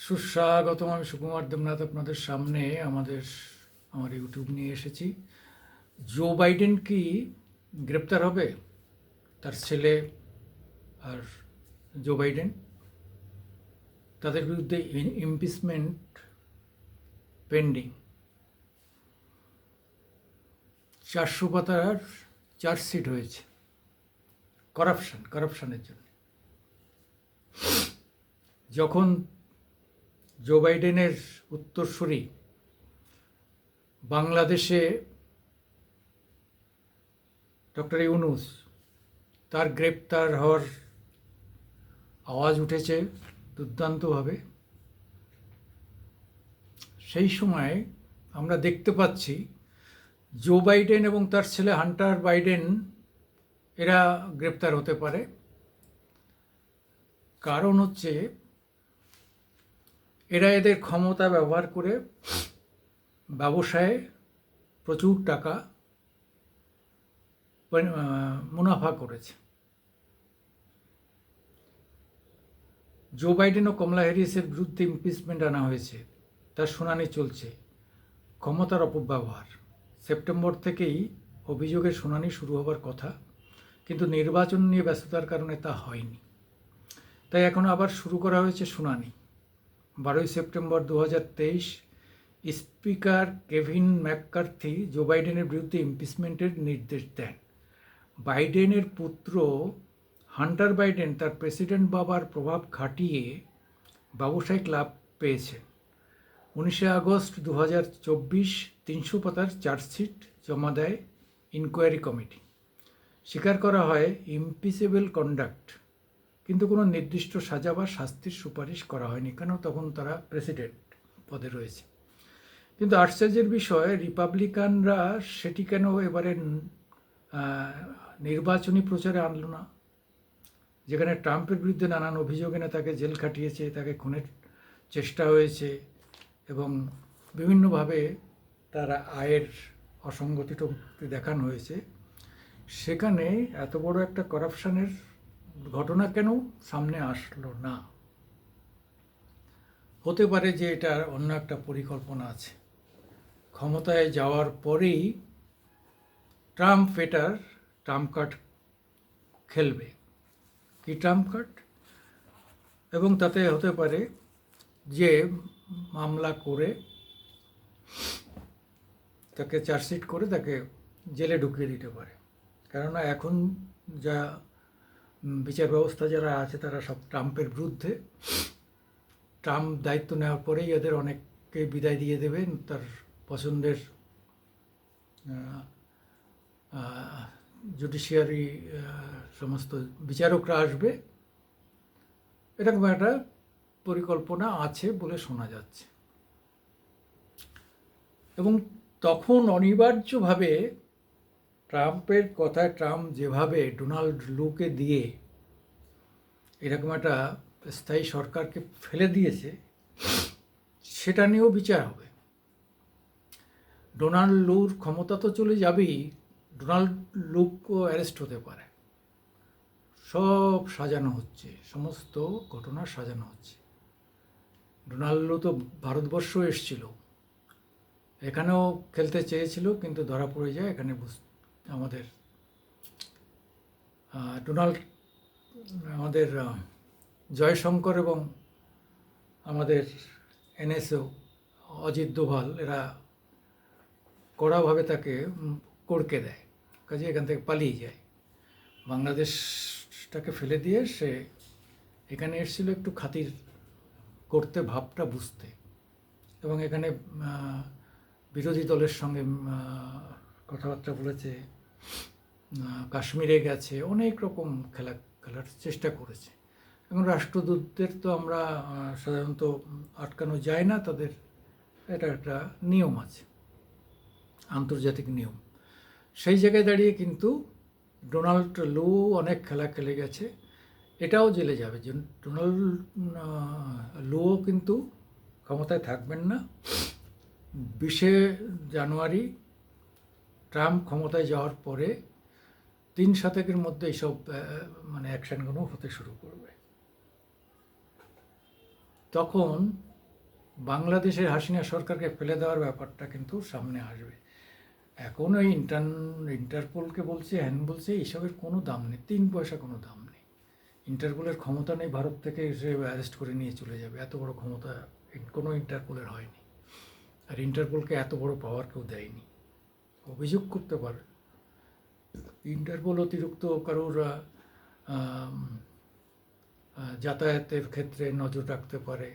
সুস্বাগতম। আমি সুকুমার দেবনাথ আপনাদের সামনে আমার ইউটিউব নিয়ে এসেছি। জো বাইডেন কি গ্রেপ্তার হবে? তার ছেলে আর জো বাইডেন, তাদের বিরুদ্ধে ইমপিচমেন্ট পেন্ডিং। 400 পাতার চার্জশিট হয়েছে কারাপশনের জন্য। যখন জো বাইডেনের উত্তরসূরি বাংলাদেশে ডক্টর ইউনূস, তার গ্রেপ্তার হওয়ার আওয়াজ উঠেছে দুর্দান্তভাবে, সেই সময় আমরা দেখতে পাচ্ছি জো বাইডেন এবং তার ছেলে হান্টার বাইডেন এরা গ্রেপ্তার হতে পারে। কারণ হচ্ছে এরা এদের ক্ষমতা ব্যবহার করে ব্যবসায়ে প্রচুর টাকা মুনাফা করেছে। জো বাইডেন ও কমলা হ্যারিসের বিরুদ্ধে ইমপিচমেন্ট আনা হয়েছে, তার শুনানি চলছে। ক্ষমতার অপব্যবহার। সেপ্টেম্বর থেকেই অভিযোগের শুনানি শুরু হবার কথা, কিন্তু নির্বাচন নিয়ে ব্যস্ততার কারণে তা হয়নি। তাই এখন আবার শুরু করা হয়েছে শুনানি। 12 সেপ্টেম্বর 2023 স্পিকার কেভিন ম্যাককার্থি জো বাইডেনের বিরুদ্ধে ইমপিচমেন্টের নির্দেশ দেন। বাইডেনের পুত্র হান্টার বাইডেন তার প্রেসিডেন্ট বাবার প্রভাব খাটিয়ে ব্যবসায়িক লাভ পেয়েছেন। 19 আগস্ট 2024 300 পাতার চার্জশিট জমা দেয় ইনকোয়ারি কমিটি। স্বীকার করা হয় ইমপিচেবল কন্ডাক্ট, কিন্তু কোনো নির্দিষ্ট সাজা বা শাস্তির সুপারিশ করা হয়নি, কেন তখন তারা প্রেসিডেন্ট পদে রয়েছে। কিন্তু আশ্চর্যের বিষয়, রিপাবলিকানরা সেটি কেন এবারে নির্বাচনী প্রচারে আনলো না? যেখানে ট্রাম্পের বিরুদ্ধে নানান অভিযোগ এনে তাকে জেল খাটিয়েছে, তাকে খুনের চেষ্টা হয়েছে এবং বিভিন্নভাবে তার আয়ের অসঙ্গতি দেখানো হয়েছে, সেখানে এত বড় একটা করাপশনের ঘটনা কেন সামনে আসলো না? হতে পারে যে এটার অন্য একটা পরিকল্পনা আছে। ক্ষমতায় যাওয়ার পরেই ট্রাম্প ট্রাম্প কার্ড খেলবে। কি ট্রাম্প কার্ড? এবং তাতে হতে পারে যে মামলা করে তাকে চার্জশিট করে তাকে জেলে ঢুকিয়ে দিতে পারে। কেননা এখন যা বিচার ব্যবস্থা যারা আছে তারা সব ট্রাম্পের বিরুদ্ধে। ট্রাম্প দায়িত্ব নেওয়ার পরেই এদের অনেককে বিদায় দিয়ে দেবেন, তার পছন্দের জুডিশিয়ারি সমস্ত বিচারকরা আসবে, এরকম একটা পরিকল্পনা আছে বলে শোনা যাচ্ছে। এবং তখন অনিবার্যভাবে ট্রাম্পের কথায় ট্রাম্প যেভাবে ডোনাল্ড লুকে দিয়ে এরকম একটা স্থায়ী সরকারকে ফেলে দিয়েছে, সেটা নিয়েও বিচার হবে। ডোনাল্ড লুর ক্ষমতা তো চলে যাবেই, ডোনাল্ড লুকও অ্যারেস্ট হতে পারে। সব সাজানো হচ্ছে, সমস্ত ঘটনা সাজানো হচ্ছে। ডোনাল্ড লু তো ভারতবর্ষ এসেছিল, এখানেও খেলতে চেয়েছিল, কিন্তু ধরা পড়ে যায়। এখানে আমাদের আমাদের জয়শঙ্কর এবং আমাদের এনএসও অজিত দোভাল এরা কড়াভাবে তাকে কড়কে দেয়, কাজে এখান থেকে পালিয়ে যায়। বাংলাদেশটাকে ফেলে দিয়ে সে এখানে এসেছিল একটু খাতির করতে, ভাবটা বুঝতে, এবং এখানে বিরোধী দলের সঙ্গে কথাবার্তা বলেছে, কাশ্মীরে গেছে, অনেক রকম খেলার চেষ্টা করেছে। এখন রাষ্ট্রদূতদের তো আমরা সাধারণত আটকানো যায় না, তাদের এটা একটা নিয়ম আছে, আন্তর্জাতিক নিয়ম। সেই জায়গায় দাঁড়িয়ে কিন্তু ডোনাল্ড লু অনেক খেলা খেলে গেছে, এটাও জেলে যাবে। যে ডোনাল্ড লুও কিন্তু ক্ষমতায় থাকবেন না। 20 জানুয়ারি ট্রাম্প ক্ষমতায় যাওয়ার পরে 3 শতকের মধ্যে এইসব অ্যাকশানগুলো হতে শুরু করবে। তখন বাংলাদেশের হাসিনা সরকারকে ফেলে দেওয়ার ব্যাপারটা কিন্তু সামনে আসবে। এখন ওই ইন্টারপোলকে বলছে, হ্যান বলছে, এইসবের কোনো দাম নেই, 3 পয়সা কোনো দাম নেই। ইন্টারপোলের ক্ষমতা নেই ভারত থেকে এসে অ্যারেস্ট করে নিয়ে চলে যাবে, এত বড় ক্ষমতা কোনো ইন্টারপোলের হয়নি। আর ইন্টারপোলকে এত বড় পাওয়ার কেউ দেয়নি। অভিযোগ করতে পারে, ইন্টারপোল অতিরিক্ত কারোর যাতায়াতের ক্ষেত্রে নজর রাখতে পারে,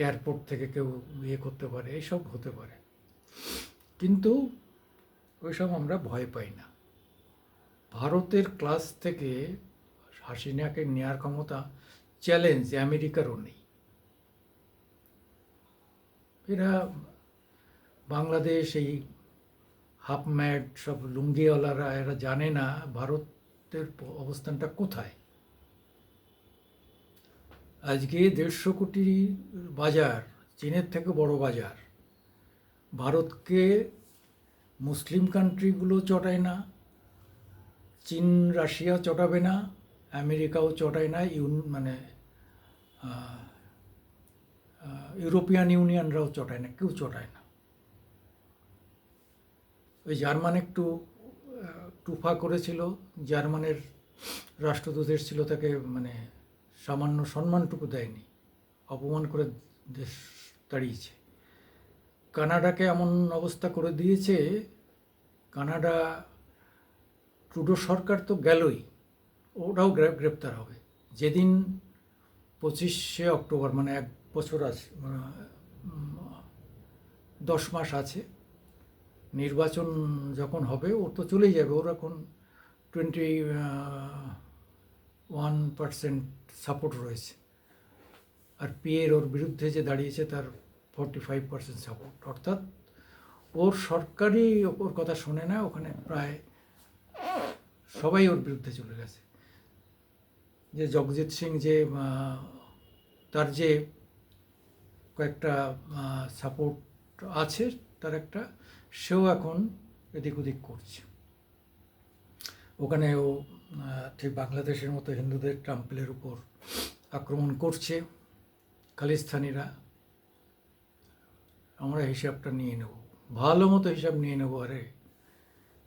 এয়ারপোর্ট থেকে কেউ ইয়ে করতে পারে, এইসব হতে পারে, কিন্তু ওইসব আমরা ভয় পাই না। ভারতের ক্লাস থেকে হাসিনাকে নেওয়ার ক্ষমতা চ্যালেঞ্জ আমেরিকারও নেই। এরা বাংলাদেশ এই হাফ ম্যাড সব লুঙ্গিওয়ালারা এরা জানে না ভারতের অবস্থানটা কোথায়। আজকে 150 কোটি বাজার, চীনের থেকে বড় বাজার। ভারতকে মুসলিম কান্ট্রিগুলো চটায় না, চীন রাশিয়া চটাবে না, আমেরিকাও চটায় না, ইউরোপিয়ান ইউনিয়নরাও চটায় না, কেউ চটায় না। ওই জার্মান একটু টুফা করেছিল, জার্মানের রাষ্ট্রদূত ছিল, তাকে সামান্য সম্মানটুকু দেয়নি, অপমান করে দেশ তাড়িয়েছে। কানাডাকে এমন অবস্থা করে দিয়েছে, কানাডা ট্রুডো সরকার তো গেলই, ওরাও গ্রেপ্তার হবে। যেদিন 25শে অক্টোবর, 1 বছর আছে, 10 মাস আছে, নির্বাচন যখন হবে, ও তো চলেই যাবে। ওর এখন 21% সাপোর্ট রয়েছে, আর পিএর ওর বিরুদ্ধে যে দাঁড়িয়েছে তার 45% সাপোর্ট, অর্থাৎ ওর সরকারই ওর কথা শোনে না। ওখানে প্রায় সবাই ওর বিরুদ্ধে চলে গেছে। যে জগজিৎ সিং, যে তার যে কয়েকটা সাপোর্ট আছে, তার একটা, সেও এখন এদিক ওদিক করছে। ওখানে ও ঠিক বাংলাদেশের মতো হিন্দুদের টেম্পলের উপর আক্রমণ করছে খালিস্তানিরা। আমরা হিসাবটা নিয়ে নেব, ভালো মতো হিসাব নিয়ে নেব। আরে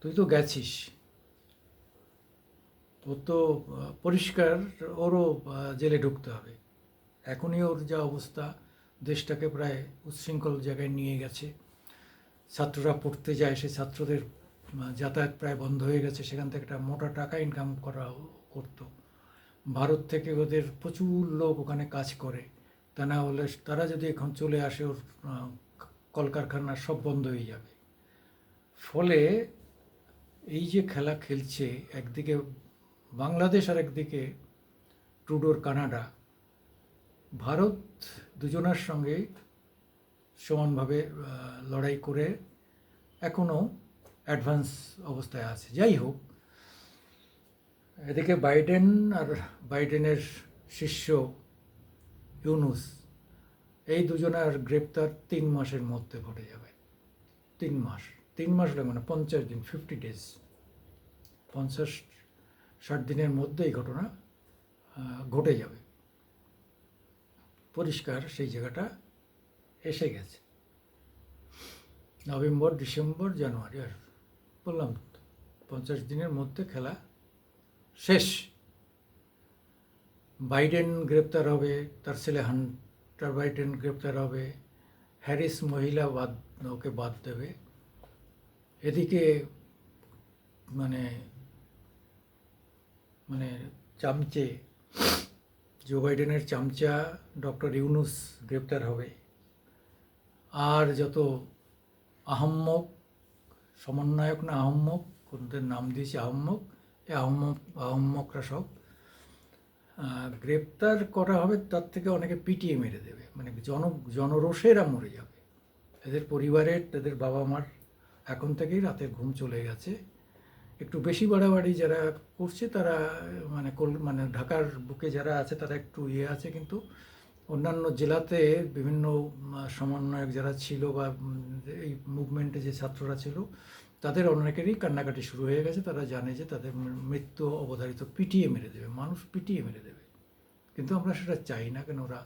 তুই তো গেছিস, ও তো পরিষ্কার, ওরও জেলে ঢুকতে হবে। এখনই ওর যা অবস্থা, দেশটাকে প্রায় উচ্ছৃঙ্খল জায়গায় নিয়ে গেছে। ছাত্ররা পড়তে যায়, সে ছাত্রদের যাতায়াত প্রায় বন্ধ হয়ে গেছে, সেখান থেকে একটা মোটা টাকা ইনকাম করতো। ভারত থেকে ওদের প্রচুর লোক ওখানে কাজ করে, তা না হলে তারা যদি এখন চলে আসে, ওর কলকারখানা সব বন্ধ হয়ে যাবে। ফলে এই যে খেলা খেলছে, একদিকে বাংলাদেশ আর একদিকে ট্রুডোর কানাডা, ভারত দুজনের সঙ্গে সমানভাবে লড়াই করে এখনও অ্যাডভান্স অবস্থায় আছে। যাই হোক, এদিকে বাইডেন আর বাইডেনের শিষ্য ইউনুস, এই দুজনের গ্রেপ্তার 3 মাসের মধ্যে ঘটে যাবে। 3 মাস লাগে 50 দিন, 50 ডেজ, 50-60 দিনের মধ্যে এই ঘটনা ঘটে যাবে। পরিষ্কার সেই জায়গাটা এসে গেছে। নভেম্বর, ডিসেম্বর, জানুয়ারি, আর বললাম 50 দিনের মধ্যে খেলা শেষ। বাইডেন গ্রেপ্তার হবে, তার ছেলে হান্টার বাইডেন গ্রেপ্তার হবে, হ্যারিস মহিলা ওকে বাদ দেবে। এদিকে মানে চামচে, জো বাইডেনের চামচা ডক্টর ইউনুস গ্রেপ্তার হবে। আর যত আহম্মক, সমন্বয়ক না আহম্মক, ওদের নাম দিয়েছে আহম্মক, এই আহম্মকরা সব গ্রেপ্তার করা হবে। তার থেকে অনেকে পিটিয়ে মেরে দেবে, জনরোষেরা মরে যাবে। এদের পরিবারের, এদের বাবা মার এখন থেকেই রাতের ঘুম চলে গেছে। একটু বেশি বাড়াবাড়ি যারা করছে তারা ঢাকার বুকে যারা আছে তারা একটু আছে, কিন্তু অন্যান্য জেলাতে বিভিন্ন সমন্বয়ক যারা ছিল বা এই মুভমেন্টে যে ছাত্ররা ছিল, তাদের অনেকেরই কান্নাকাটি শুরু হয়ে গেছে। তারা জানে যে তাদের মৃত্যু অবধারিত, পিটিয়ে মেরে দেবে, মানুষ পিটিয়ে মেরে দেবে। কিন্তু আমরা সেটা চাই না, কেন ওরা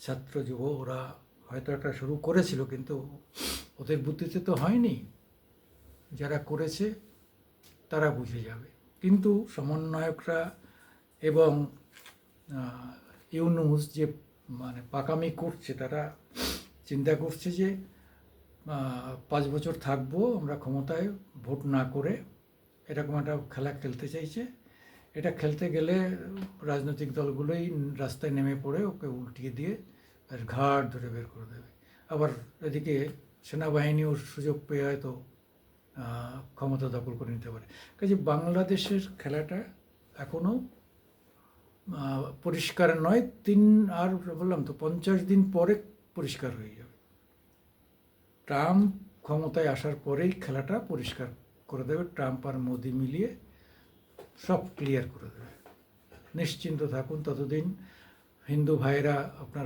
ছাত্র যুব, ওরা হয়তো একটা শুরু করেছিল, কিন্তু ওদের বুদ্ধিতে তো হয়নি। যারা করেছে তারা বুঝে যাবে। কিন্তু সমন্বয়করা এবং ইউনুস যে মানে পাকামি করছে, তারা চিন্তা করছে যে 5 বছর থাকবো আমরা ক্ষমতায়, ভোট না করে, এরকম একটা খেলা খেলতে চাইছে। এটা খেলতে গেলে রাজনৈতিক দলগুলোই রাস্তায় নেমে পড়ে ওকে উল্টিয়ে দিয়ে আর ঘাড় ধরে বের করে দেবে। আবার এদিকে সেনাবাহিনীও সুযোগ পেয়ে হয়তো ক্ষমতা দখল করে নিতে পারে। কাজে বাংলাদেশের খেলাটা এখনও পরিষ্কার নয়। আর বললাম তো 50 দিন পরে পরিষ্কার হয়ে যাবে। ট্রাম্প ক্ষমতায় আসার পরেই খেলাটা পরিষ্কার করে দেবে। ট্রাম্প আর মোদি মিলিয়ে সব ক্লিয়ার করে দেবে, নিশ্চিন্ত থাকুন। ততদিন হিন্দু ভাইরা আপনার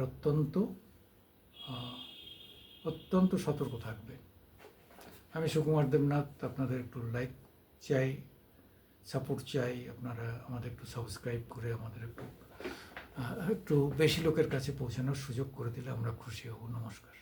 অত্যন্ত সতর্ক থাকবে। আমি সুকুমার দেবনাথ, আপনাদের একটু লাইক চাই, সাপোর্ট চাই। আপনারা আমাদের একটু সাবস্ক্রাইব করে আমাদের একটু বেশি লোকের কাছে পৌঁছানোর সুযোগ করে দিলে আমরা খুশি হব। নমস্কার।